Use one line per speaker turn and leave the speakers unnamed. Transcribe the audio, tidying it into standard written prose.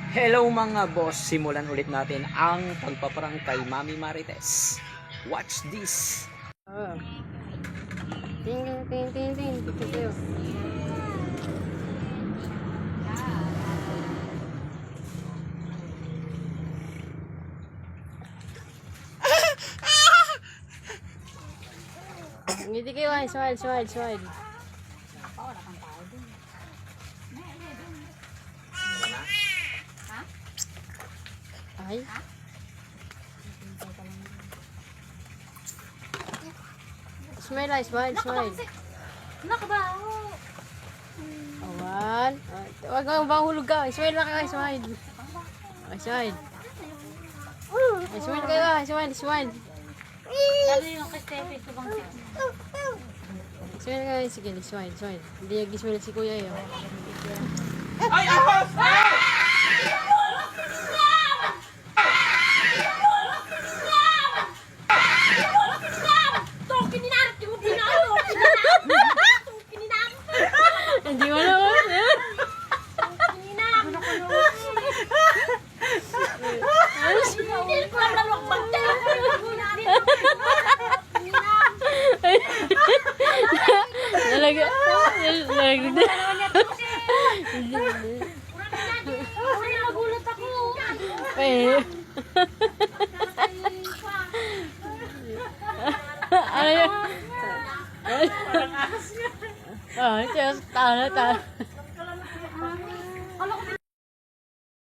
Hello mga boss, simulan ulit natin ang pagpaparang kay Mami Marites. Watch this.
Ting ting ting ting ting. Ngiti kayo, smile. Ay. Smile.
Nakabaho.
Awan. Wag kang mahulog ka. Smile lang kayo, smile. Okay, smile. Ay, smile kayo, smile.
Sabi yung kay Steffi, subang sit.
Smile kayo, sige, smile. Hindi nag-smile si kuya yun.
Ay, ahos!
Hindi mo naman.
Nagulat ako.
Ano yun? Ah, tala.